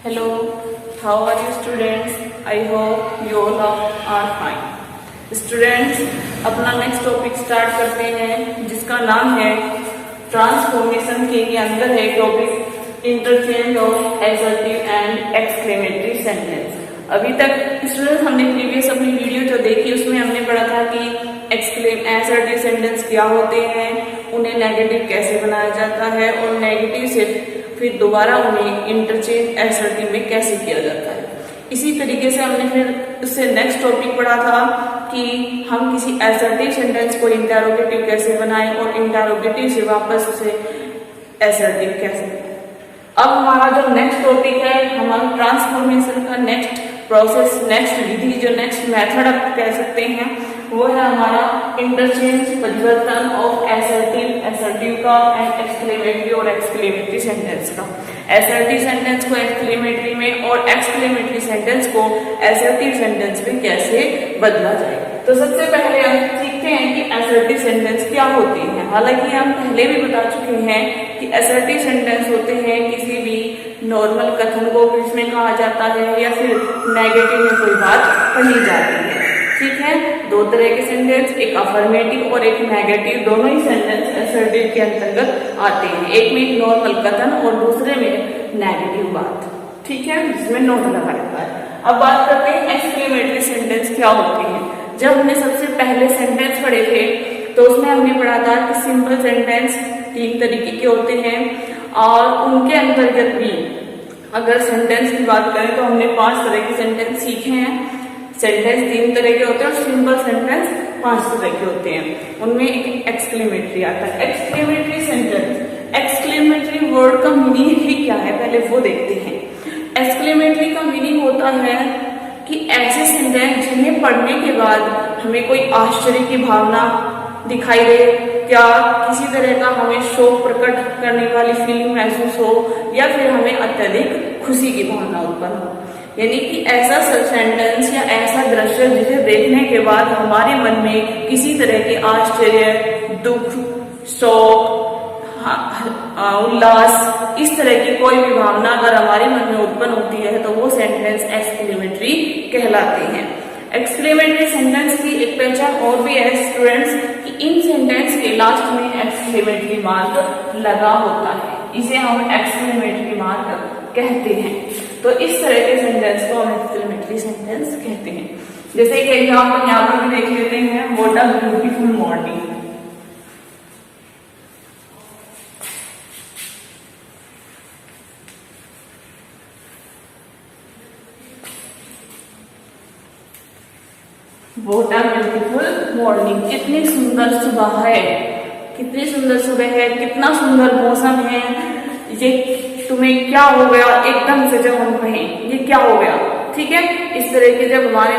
Hello, how are you students? I hope you all are fine. Students, अपना next topic start करते हैं जिसका नाम है ट्रांसफॉर्मेशन के ही अंदर है topic interchange of assertive and exclamatory sentence. अभी तक स्टूडेंट्स हमने प्रीवियस अपनी वीडियो जो देखी उसमें हमने पढ़ा था कि एसर्टिव सेंटेंस क्या होते हैं, उन्हें नेगेटिव कैसे बनाया जाता है और नेगेटिव से फिर दोबारा उन्हें इंटरचेंज एसर्टिव में कैसे किया जाता है। इसी तरीके से हमने फिर उससे नेक्स्ट टॉपिक पढ़ा था कि हम किसी एसर्टिव सेंटेंस को इंटरोगेटिव कैसे बनाएं और इंटरोगेटिव से वापस उसे एसर्टिव कैसे। अब हमारा जो नेक्स्ट टॉपिक है, हमारा ट्रांसफॉर्मेशन का नेक्स्ट प्रोसेस, नेक्स्ट विधि, जो नेक्स्ट मेथड आप कह सकते हैं, वो है हमारा इंटरचेंज परिवर्तन ऑफ एसर्टिव का एंड एक्सक्लेमेटरी और एक्सक्लेमेटरी सेंटेंस का। एसर्टिव सेंटेंस को एक्सक्लेमेटरी में और एक्सक्लेमेटरी सेंटेंस को एसर्टिव सेंटेंस में कैसे बदला जाए। तो सबसे पहले हम सीखते हैं कि एसर्टिव सेंटेंस क्या होती है। हालांकि हम पहले भी बता चुके हैं कि एसर्टिव सेंटेंस होते हैं किसी भी नॉर्मल कथन को जिसमें कहा जाता है या फिर नेगेटिव में कोई बात कही जाती है। ठीक है, दो तरह के सेंटेंस, एक अफर्मेटिव और एक नेगेटिव, दोनों ही सेंटेंस एसर्टिव के अंतर्गत आते हैं। एक में एक नॉर्मल कथन और दूसरे में नेगेटिव बात, ठीक है, जिसमें नोट लगा रहता है। अब बात करते हैं एक्सक्लेमेटरी सेंटेंस क्या होते हैं। जब हमने सबसे पहले सेंटेंस पढ़े थे तो उसमें हमने पढ़ा था कि सिंपल सेंटेंस 3 तरीके के होते हैं और उनके अंतर्गत भी अगर सेंटेंस की बात करें तो हमने 5 तरह के सेंटेंस सीखे हैं। सेंटेंस 3 तरह के होते हैं और सिंपल सेंटेंस 5 तरह के होते हैं। उनमें एक एक्सक्लेमेटरी आता है। एक्सक्लेमेटरी सेंटेंस, एक्सक्लेमेटरी वर्ड का मीनिंग ही क्या है पहले वो देखते हैं। एक्सक्लेमेटरी का मीनिंग होता है कि ऐसे सेंटेंस जिन्हें पढ़ने के बाद हमें कोई आश्चर्य की भावना दिखाई दे, क्या किसी तरह का हमें शोक प्रकट करने वाली फीलिंग महसूस हो या फिर हमें अत्यधिक खुशी की भावना उत्पन्न हो। यानी कि ऐसा सेंटेंस या ऐसा दृश्य जिसे देखने के बाद हमारे मन में किसी तरह के आश्चर्य, दुख, शोक, उल्लास, इस तरह की कोई भी भावना अगर हमारे मन में उत्पन्न होती है तो वो सेंटेंस एक्सक्लेमेटरी कहलाते हैं। एक्सक्लेमेटरी सेंटेंस की एक पहचान और भी है स्टूडेंट्स कि इन सेंटेंस के लास्ट में एक्सक्लेमेटरी मार्क लगा होता है, इसे हम एक्सक्लेमेटरी मार्क कहते हैं। तो इस तरह के सेंटेंस को हम एक्सक्लेमेटरी सेंटेंस कहते हैं। जैसे कि एग्जाम्पल यहाँ पर भी देख लेते हैं, what a beautiful morning. What a beautiful morning, कितनी सुंदर सुबह है, कितनी सुंदर सुबह है, कितना सुंदर मौसम है, ये तुम्हें क्या हो गया, एकदम से जब हम कहें ये क्या हो गया, ठीक है, इस तरह के जब हमारे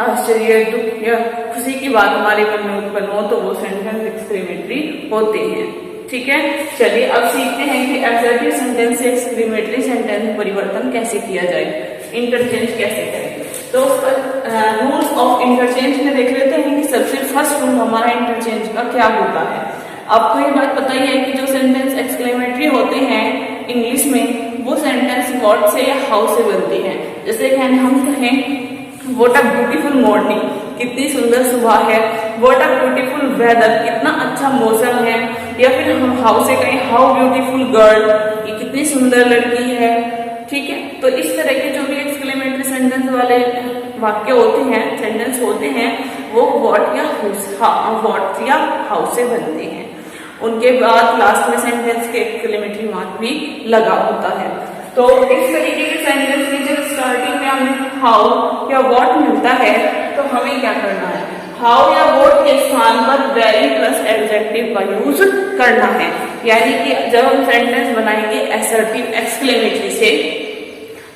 आश्चर्य, दुख या खुशी की बात हमारे मन में उत्पन्न हो तो वो सेंटेंस एक्सक्लेमेटरी होते हैं। ठीक है, चलिए अब सीखते हैं कि एसर्टिव सेंटेंस से एक्सक्लेमेटरी सेंटेंस में परिवर्तन कैसे किया जाए, इंटरचेंज कैसे करें। तो रूल्स ऑफ इंटरचेंज में देख लेते हैं कि सबसे फर्स्ट रूल हमारा इंटरचेंज का क्या होता है। आपको ये बात पता ही है कि जो सेंटेंस एक्सक्लेमेटरी होते हैं इंग्लिश में वो सेंटेंस व्हाट से या हाउ से बनती है। जैसे कि हम कहें व्हाट अ ब्यूटीफुल मॉर्निंग, कितनी सुंदर सुबह है, व्हाट अ ब्यूटीफुल वेदर, कितना अच्छा मौसम है, या फिर हम हाउ से कहें हाउ ब्यूटीफुल गर्ल, ये कितनी सुंदर लड़की है। ठीक है, तो इस तरह के जो भी एक्सक्लेमेटरी सेंटेंस वाले वाक्य होते हैं, सेंटेंस होते हैं, वो व्हाट या हाउ से बनते हैं। उनके बाद लास्ट में सेंटेंस के एक्सक्लेमेटरी मार्क भी लगा होता है। तो इस तरीके के सेंटेंस में जब स्टार्टिंग में हमें हाउ या व्हाट मिलता है तो हमें क्या करना है, हाउ या व्हाट के स्थान पर वेरी प्लस एडजेक्टिव का यूज करना है। यानी कि जब हम सेंटेंस बनाएंगे एसर्टिव एक्सक्लेमेटरी से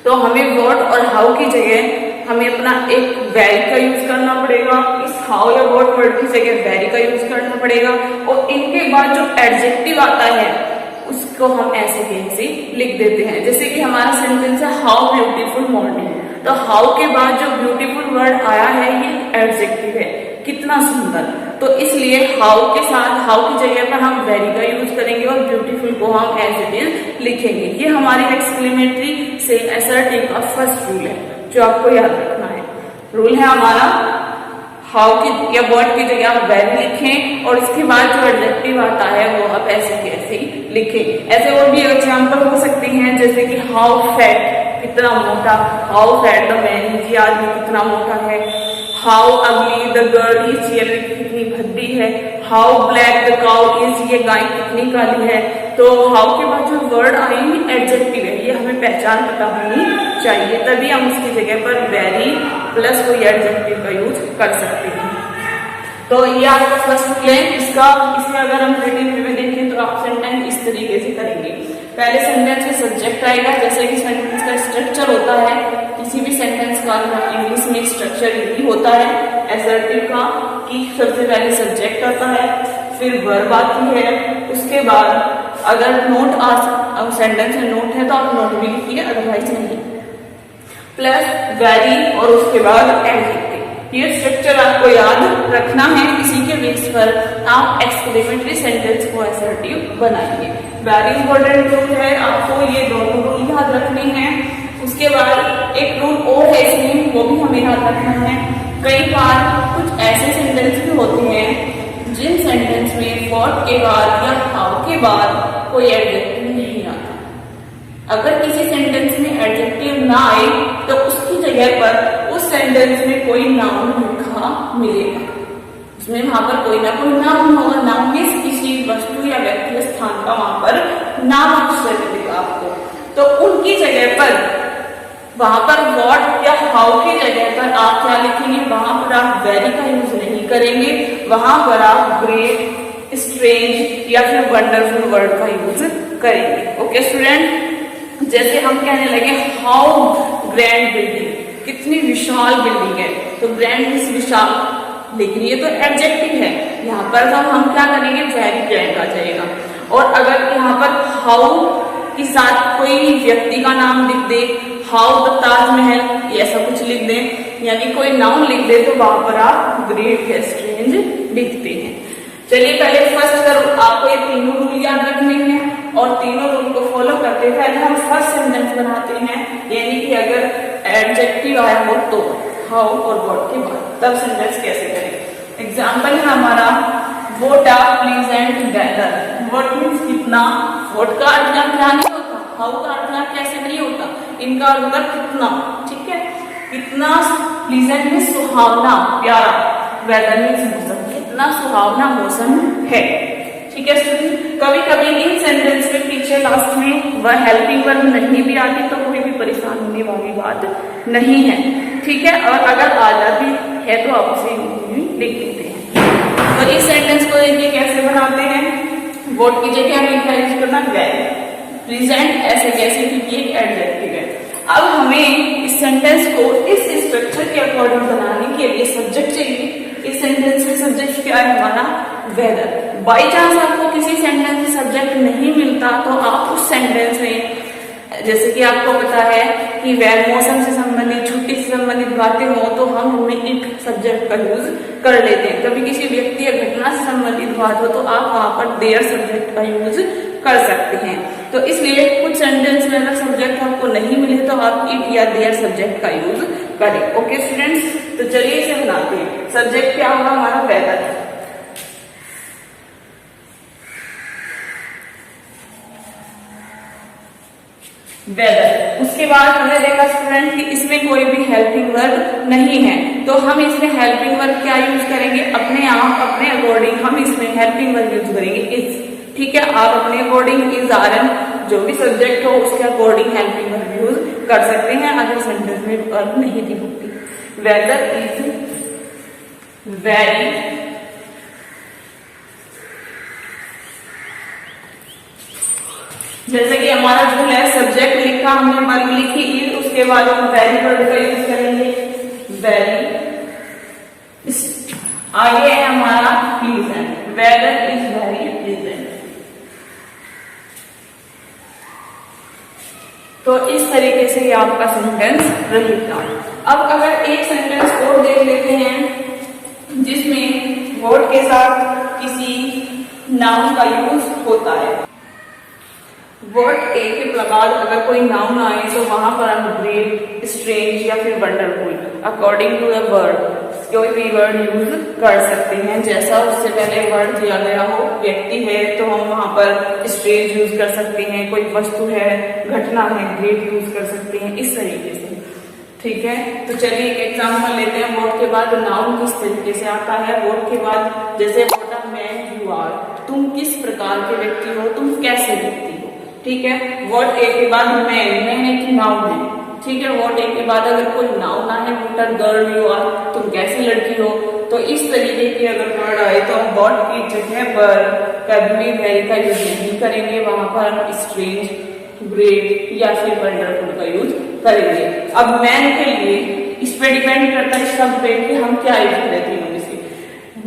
तो हमें व्हाट और हाउ की जगह हमें अपना एक वेरी का यूज करना पड़ेगा, इस हाउ या व्हाट वर्ड की जगह वेरी का यूज करना पड़ेगा और इनके बाद जो एडजेक्टिव आता है उसको हम ऐसे लिख देते हैं। जैसे कि हमारा सेंटेंस है हाउ ब्यूटीफुल मॉर्निंग, तो हाउ के बाद जो ब्यूटीफुल वर्ड आया है ये एडजेक्टिव है, कितना सुंदर, तो इसलिए हाउ के साथ, हाउ की जगह पर हम वेरी का यूज करेंगे और ब्यूटीफुल को हम एज इट इज लिखेंगे। ये हमारी एक्सक्लेमेटरी से असर्टिव का फर्स्ट रूल है जो आपको याद रखना है। रूल है हमारा हाउ की या वर्ड की जगह आप वेरी लिखें और इसके बाद जो एडजेक्टिव आता है वो आप ऐसे की ऐसे ही लिखें। ऐसे और भी एग्जाम्पल हो सकते हैं जैसे कि हाउ फैट, कितना मोटा, हाउ फैट द मैन, ये आदमी कितना मोटा है। हाउ अगली द गर्ल इज, ये कितनी भद्दी है। How black the cow is, ये गाय कितनी काली है। तो हाउ के बाद जो वर्ड आएंगे एडजेक्टिव है, ये हमें पहचान पता होनी चाहिए, तभी हम उसकी जगह पर वेरी प्लस कोई एडजेक्टिव का यूज कर सकते हैं। तो ये आपका फर्स्ट रूल है। इसमें अगर हम रिटन में देखें तो आप सेंटेंस इस तरीके से करेंगे। पहले सेंटेंस में सब्जेक्ट आएगा, जैसे कि सेंटेंस का स्ट्रक्चर होता है किसी भी सेंटेंस का, इंग्लिश में स्ट्रक्चर यही होता है असर्टिव का कि सबसे पहले सब्जेक्ट आता है, फिर वर्ब आती है, उसके बाद अगर नोट सेंटेंस में नोट है तो आप नोट भी लिखिए, अदरवाइज नहीं, प्लस वेरी और उसके बाद एडजेक्टिव। ये स्ट्रक्चर आपको याद रखना है, इसी के बेस पर आप एक्सक्लेमेटरी सेंटेंस को असर्टिव बनाएंगे। वेरी इंपॉर्टेंट रूल है, आपको ये दोनों रूल याद रखने हैं। उसके बाद एक रूल और है इसमें, वो भी हमें याद रखना है। कई बार कुछ ऐसे सेंटेंस भी होते हैं जिन सेंटेंस में व्हाट के बाद या हाउ के बाद कोई एडजेक्टिव नहीं आता। अगर किसी सेंटेंस में एडजेक्टिव ना आए तो उसकी जगह पर उस सेंटेंस में कोई नाउन लिखा मिलेगा, उसमें वहां पर कोई ना कोई नाउन होगा। नाउन मीन्स किसी वस्तु या व्यक्ति स्थान का वहां पर नाम अक्षर मिलेगा आपको, तो उनकी जगह पर वहां पर व्हाट या हाउ की जगह पर आप क्या लिखेंगे, वहां पर आप वेरी का यूज नहीं करेंगे, वहां पर आप ग्रेट, स्ट्रेंज या फिर वंडरफुल वर्ड का यूज करेंगे। ओके स्टूडेंट, जैसे हम कहने लगे हाउ ग्रैंड बिल्डिंग, कितनी विशाल बिल्डिंग है, तो ग्रैंड मीन्स विशाल, लेकिन ये तो एडजेक्टिव है, यहाँ पर तो हम क्या करेंगे वेरी ग्रैंड आ जाएगा। और अगर यहाँ पर हाउ के साथ कोई व्यक्ति का नाम लिख दे, हाउ द ताजमहल ऐसा कुछ लिख दे, यानी कोई नाउन लिख दे, तो वहां पर आप ग्रेट या स्ट्रेंज लिखते हैं। चलिए पहले फर्स्ट करो, आपको ये तीनों रूल याद रखने हैं और तीनों रूल को फॉलो करते हुए पहले हम फर्स्ट सेंटेंस बनाते हैं, यानी कि अगर एडजेक्टिव आया हो तो हाउ और व्हाट के बाद तब सेंटेंस कैसे करें। एग्जांपल है हमारा what a pleasant weather. What means कितना, व्हाट का अर्थ क्या नहीं होता, हाउ का अर्थ कैसे नहीं होता, इनका अर्थ होगा कितना, ठीक है। कितना प्लीजेंट मींस सुहावना, प्यारा, वेदर मींस मौसम, कितना सुहावना मौसम है, ठीक है स्टूडेंट। कभी कभी इन सेंटेंस में पीछे लास्ट में वह हेल्पिंग वर्ब नहीं भी आती तो कोई भी परेशान होने वाली बात नहीं है, ठीक है। और अगर आ जाती है तो आप उसे लिख देते हैं। तो इस सेंटेंस को देखिए कैसे बनाते हैं। व्हाट की जगह हमें क्या यूज करना, वेरी, प्रेजेंट ऐसे कैसे, क्योंकि एक एडजेक्टिव है। अब हमें इस सेंटेंस को इस स्ट्रक्चर के अकॉर्डिंग बनाने के लिए सब्जेक्ट चाहिए। इस सेंटेंस में सब्जेक्ट क्या है हमारा, वेदर। बाई चांस आपको किसी सेंटेंस में सब्जेक्ट नहीं मिलता तो आप उस सेंटेंस में, जैसे कि आपको पता है कि वह मौसम से संबंधित, छुट्टी से संबंधित बातें हो तो हम उनमें एक सब्जेक्ट का यूज कर लेते हैं। कभी किसी व्यक्ति या घटना से संबंधित बात हो तो आप वहां पर देयर सब्जेक्ट का यूज कर सकते हैं। तो इसलिए कुछ सेंटेंस में अगर सब्जेक्ट आपको नहीं मिले तो आप इट या देयर सब्जेक्ट का यूज करें। ओके स्टूडेंट्स, तो चलिए इसे बनाते हैं। सब्जेक्ट क्या होगा हमारा, वेदर। वेदर। उसके बाद हमने देखा स्टूडेंट कि इसमें कोई भी हेल्पिंग वर्ब नहीं है, तो हम इसमें हेल्पिंग वर्ब क्या यूज करेंगे, अपने आप अपने अकॉर्डिंग हम इसमें हेल्पिंग वर्ब यूज करेंगे इज, ठीक है। आप अपने अकॉर्डिंग इज, आर एन, जो भी सब्जेक्ट हो उसके अकॉर्डिंग हेल्पिंग वर्ब यूज कर सकते हैं अगर सेंटेंस में वर्ब नहीं दी होती। वेदर इज वेरी जैसे कि हमारा जो है सब्जेक्ट लिखा, हमने वर्ब लिखी इज, उसके बाद हम वेरी वर्ड का यूज करेंगे, वेरी। आगे है हमारा pleasant, weather is very pleasant. तो इस तरीके से ये आपका सेंटेंस रहेगा। अब अगर एक सेंटेंस और देख लेते हैं जिसमें वर्ड के साथ किसी नाउन का यूज होता है। वर्ड ए के बाद अगर कोई नाउन आए तो वहां पर हम ग्रेट, स्ट्रेंज या फिर wonderful according to the word कोई भी वर्ड यूज कर सकते हैं। जैसा उससे पहले वर्ड दिया गया हो, व्यक्ति है तो हम वहां पर स्ट्रेंज यूज कर सकते हैं, कोई वस्तु है, घटना है, ग्रेट यूज कर सकते हैं, इस तरीके से। ठीक है, तो चलिए एक एग्जाम्पल लेते हैं। वर्ड के बाद नाउन किस तरीके से आता है। वर्ड के बाद जैसे what a man you are, तुम किस प्रकार के व्यक्ति हो, तुम कैसे व्यक्ति हो। ठीक है, वर्ड ए के बाद मैन एक नाउन है। ठीक है, वर्ड ए के बाद अगर कोई नाउन आए, what a girl you are, तुम कैसी लड़की हो, तो इस तरीके के अगर वर्ड आए तो हम वर्ड की जगह पर कभी भी वेरी का यूज नहीं करेंगे, वहां पर हम स्ट्रेंज, ग्रेट या फिर वंडरफुल का यूज करेंगे। अब मैन के लिए इस पे डिपेंड करता है शब्द पे कि हम क्या यूज करें तीनों में से।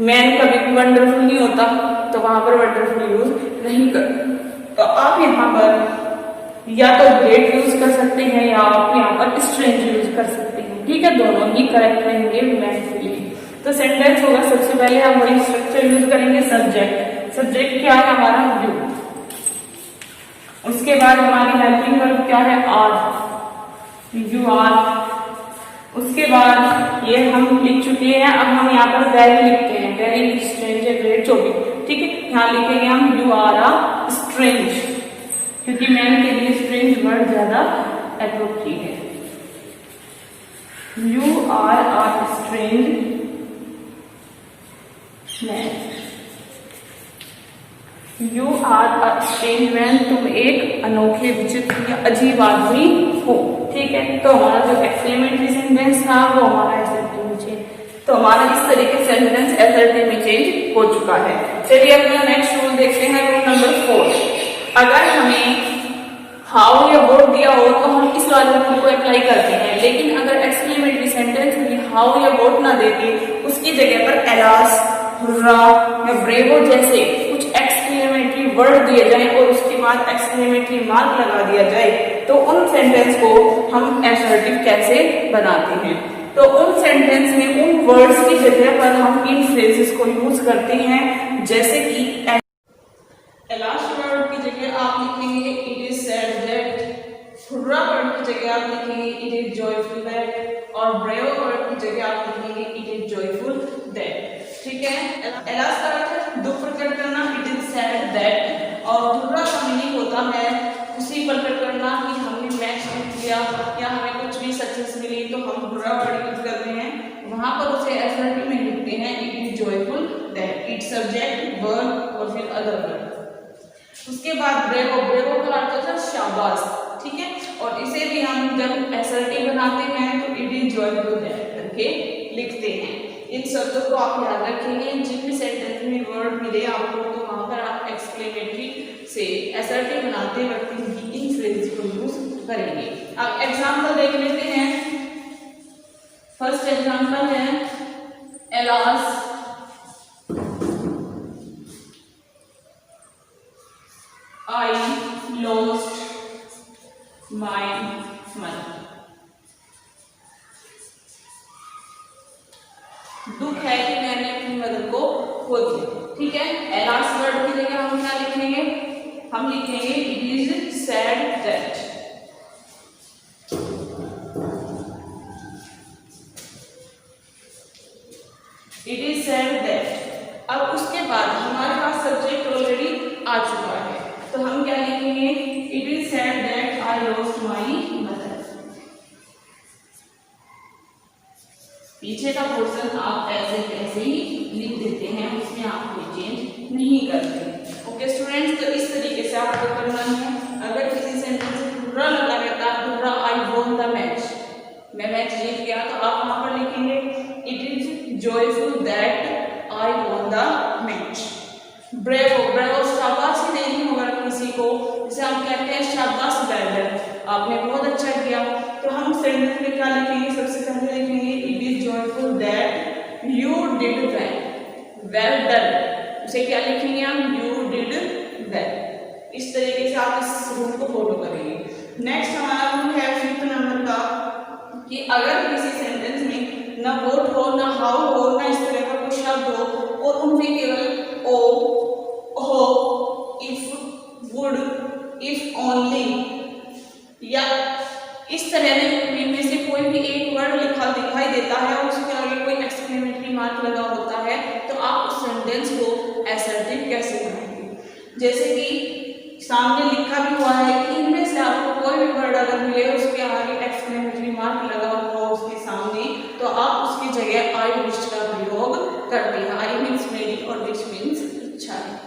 मैन कभी भी वंडरफुल नहीं होता तो वहां पर वंडरफुल यूज नहीं कर, तो आप यहाँ पर या तो ग्रेट यूज कर सकते हैं या आप यहाँ पर स्ट्रेंज यूज कर सकते हैं। ठीक है, दोनों ही करेक्ट रहेंगे मैन के लिए। तो सेंटेंस होगा, सबसे पहले हम वही स्ट्रक्चर यूज करेंगे। सब्जेक्ट, सब्जेक्ट क्या है हमारा यू, उसके बाद हमारी हेल्पिंग वर्ब क्या है आर, यू आर। उसके बाद ये हम लिख चुके हैं, अब हम यहाँ पर वेरी लिखते हैं, वेरी, स्ट्रेंज, ग्रेट, जो भी। ठीक है, यहाँ लिखेंगे हम यू आर अ स्ट्रेंज, क्योंकि मैन के लिए स्ट्रेंज वर्ड ज्यादा एप्रोप्रिएट है। You are a strange man, you are a strange man, तुम एक अनोखे, विचित्र या अजीब आदमी हो। ठीक है, तो हमारा जो एक्सक्लेमेटरी सेंटेंस था वो हमारा एसर्टिव में चेंज, तो हमारा इस तरीके से सेंटेंस एसर्टिव में चेंज हो चुका है। चलिए अपना नेक्स्ट रूल देखते हैं, रूल नंबर 4। अगर हमें हाउ या व्हाट दिया हो तो हम इस वाले रूल को अप्लाई करते हैं, लेकिन अगर एक्सक्लेमेटरी सेंटेंस में हाउ या व्हाट ना देके उसकी जगह पर एलास, हुर्रा या ब्रेवो जैसे कुछ एक्सक्लेमेटरी वर्ड दिए जाए और उसके बाद एक्सक्लेमेटरी मार्क लगा दिया जाए, तो उन सेंटेंस को हम एसर्टिव कैसे बनाते हैं। तो उन सेंटेंस में उन वर्ड्स की जगह पर हम इन फ्रेजेस को यूज करते हैं, जैसे कि एलास वर्ड की जगह आप लिखेंगे it is sad that, hurrah word की जगह आप लिखेंगे इट इज जॉयफुल दैट, और ब्रेव वर्ड की जगह आप लिखेंगे इट इज जॉयफुल दैट। ठीक है, एलास का अर्थ है दुख प्रकट करना, इट इज सैड दैट, और हुर्रा का मीनिंग होता है खुशी प्रकट करना कि हमने मैच जीत लिया या हमें कुछ भी सक्सेस मिली, तो हम हुर्रा वर्ड यूज करते हैं, वहां पर उसे एसर्टिव में लिखते हैं it is joyful that, it subject, verb और फिर अदर वर्ड। उसके बाद ब्रेवो, ब्रेवो का अर्थ होता है शाबाश। ठीक है, और इसे भी हम जब एसर्टिव बनाते हैं तो इट इज जॉयफुल दैट करके लिखते हैं। इन शब्दों को आप याद रखेंगे, जिन भी सेंटेंस में वर्ड मिले आपको तो वहां पर आप एक्सक्लेमेटरी से एसर्टिव बनाते वक्त ही इन फ्रेज को यूज करेंगे। अब एग्जांपल देख लेते हैं। फर्स्ट एग्जांपल है alas I lost my money। दुख है कि मैंने अपनी मदद को खो दिया। ठीक है, एलास वर्ड की जगह हम क्या लिखेंगे, हम लिखेंगे it is sad that. It is sad that. अब उसके बाद हमारे पास सब्जेक्ट ऑलरेडी आ चुका है, तो हम क्या लिखेंगे it is sad that I lost my mother. पीछे का पोर्शन आप ऐसे कैसे ही लिख देते हैं, उसमें आप कोई चेंज नहीं करते। ओके स्टूडेंट्स, तो इस तरीके से आपको करना है। अगर किसी सेंटेंस में हुर्रा लगा रहता है, hurrah I won the match, मैं मैच जीत गया, तो आप वहां पर लिखेंगे it is joyful that I won the match. Bravo, bravo शाबाशी नहीं होगा किसी को, जैसे हम कहते हैं शाबाश वेल, आपने बहुत अच्छा किया, तो हम सेंटेंस में क्या लिखेंगे, सबसे पहले लिखेंगे it is joyful that you did well, well done. उसे क्या लिखेंगे हम, यू डिड वेल। इस तरीके से आप इस रूल को फॉलो करेंगे। नेक्स्ट हमारा रूल है 5th नंबर का, कि अगर किसी सेंटेंस में ना वोट हो, ना हाउ हो, ना इस तरह का कोई शब्द हो और उनमें केवल ओ, हो, इफ, वुड, इफ ओनली या इस तरह में से कोई भी एक वर्ड लिखा दिखाई देता है और उसके आगे कोई एक्सक्लेमेटरी मार्क लगा होता है तो आप उस सेंटेंस को असर्टिव कैसे बनाएंगे। जैसे कि सामने लिखा भी हुआ है कि इनमें से आपको कोई भी वर्ड अगर मिले उसके आगे एक्सक्लेमेटरी मार्क लगा हुआ उसके सामने तो आप उसकी जगह आई विश का प्रयोग करते हैं। आई मीन्स मेरी और विश मीन्स इच्छा है,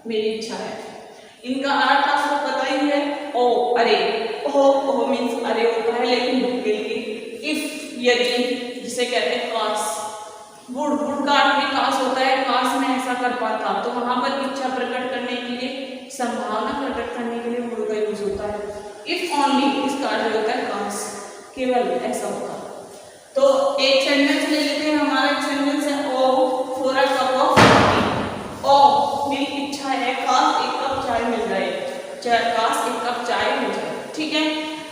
मेरी इच्छा है। इनका अर्थ आपको पता ही है, ओ अरे, ओ मीन्स अरे होता है लेकिन बुक के लिए। इफ यदि, जिसे कहते हैं काश, वुड का अर्थ भी काश होता है, काश मैं ऐसा कर पाता, तो वहां पर इच्छा प्रकट करने के लिए, संभावना प्रकट करने के लिए वुड का यूज होता है। इफ ओनली, इसका अर्थ होता है काश, केवल ऐसा होता। तो एक सेंटेंस ले लेते हैं, हमारा सेंटेंस है O for a cup of tea. ओ मेरी इच्छा है काश एक कप चाय मिल जाए, काश एक कप चाय मिल जाए, ठीक है।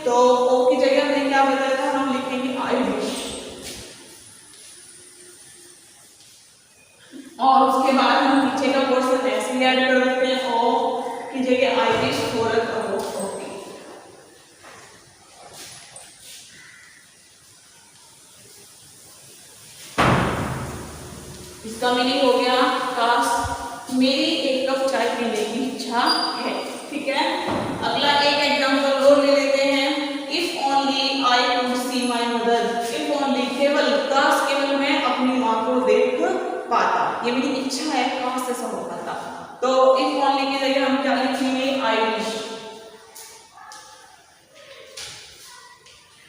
तो ओ की जगह हमने क्या बताया था, हम लिखेंगे आई विश, और उसके बाद हम पीछे का पोर्शन ऐसे ऐड कर देते हैं, ओ की जगह I wish for a cup of coffee. इसका मीनिंग हो गया काश मेरी एक कप चाय पीने की इच्छा है, ठीक है। अगला एक एग्जांपल और ले लेते हैं, if only I could see my mother. If only, केवल, काश केवल मैं अपनी माँ को देख पाता, ये मेरी इच्छा है, काश ऐसा हो पाता। तो इफ ओनली की जगह हम क्या लिखेंगे, आई विश।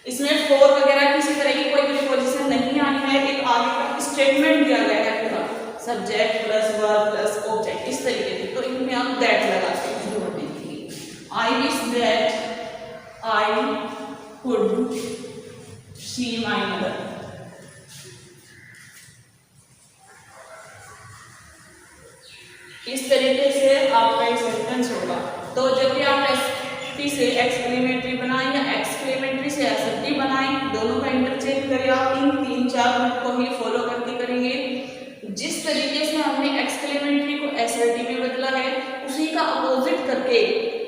इसमें फॉर वगैरह किसी तरह की कोई प्रीपोजिशन नहीं आई है, एक आगे का स्टेटमेंट दिया गया है पूरा, subject plus verb plus object, इस तरीके से। तो इनमें आप दैट लगाते हैं जोड़ने के लिए। I wish that I could see my mother. इस तरीके से आपका एक सेंटेंस होगा। तो जब भी आप एसटी से एक्सक्लेमेटरी बनाएं या एक्सक्लेमेटरी से एसटी बनाएं, दोनों का इंटरचेंज करें आप इन 3-4 मिनट को ही फॉलो करके करेंगे। जिस तरीके से हमने एक्सक्लेमेटरी को एसर्टी में बदला है उसी का अपोजिट करके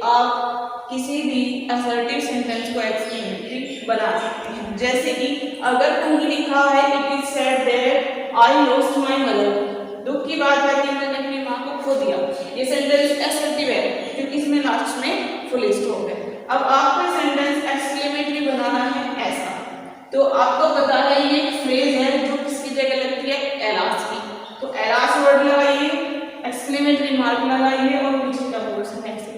आप किसी भी असर्टिव सेंटेंस को एक्सक्लेमेटरी बना सकते हैं। जैसे कि अगर कहीं लिखा है it is said that I lost my mother, दुख की बात है कि मैंने अपनी माँ को खो दिया, ये सेंटेंस असर्टिव है क्योंकि इसमें लास्ट में फुल स्टॉप है। अब आपको सेंटेंस एक्सक्लेमेटरी बनाना है ऐसा, तो आपको पता है ये फ्रेज है जो किसकी जगह लगती है, एलास की। तो एलास वर्ड लगाइए, एक्सक्लेमेटरी मार्क लगाइए और पीछे का पोर्शन ऐसे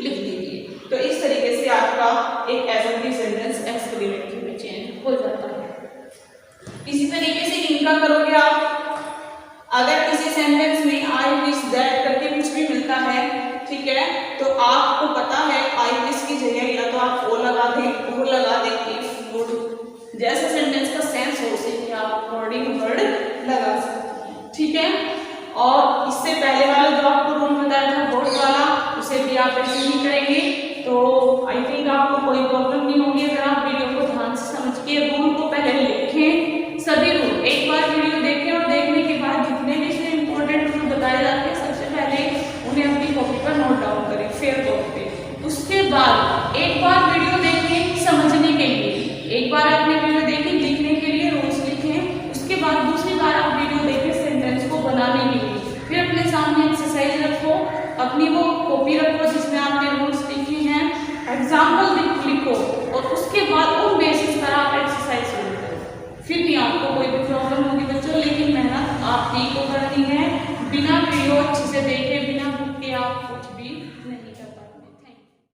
लिख दीजिए। तो इस तरीके से आपका एक असर्टिव सेंटेंस एक्सक्लेमेटरी में चेंज हो जाता है। इसी तरीके से इनका करोगे आप, अगर किसी सेंटेंस में आई विश दैट करके कुछ भी मिलता है, ठीक है, तो आपको पता है आई विश की जगह या तो आप ओ लगा दें, ओ लगा दें, इफ, वुड, जैसे सेंटेंस का सेंस हो उसे आप अकॉर्डिंग वर्ड लगा सकते हैं, ठीक है। और इससे पहले वाला जो आपको रूल बताया था बोर्ड वाला, उसे भी आप ऐसे ही करेंगे। तो आई थिंक आपको कोई प्रॉब्लम नहीं होगी अगर आप वीडियो को ध्यान से समझ के रूल को पहले लिखें, सभी रूल एक बार वीडियो देखें और देखने के बाद जितने भी इसमें इंपॉर्टेंट रूल बताए जाते हैं सबसे पहले उन्हें अपनी कॉपी पर नोट डाउन करें फेयर कॉपी पे। उसके बाद एक बार वीडियो देखें समझने के लिए, एक बार आपने वीडियो देखी लिखने के लिए रूल्स लिखें, उसके बाद दूसरी बार आप वीडियो देखें सेंटेंस को बनाने के लिए, फिर अपने सामने एक्सरसाइज रखो, अपनी वो कॉपी रखो जिसमें आपने रूल्स लिखे हैं, एग्जाम्पल लिखो और उसके बाद उन बेसिस पर आप एक्सरसाइज शुरू करो। फिर भी आपको कोई भी प्रॉब्लम होगी बच्चों, लेकिन मेहनत आप ही को करनी है, बिना वीडियो अच्छे से देखे बिना बुक के आप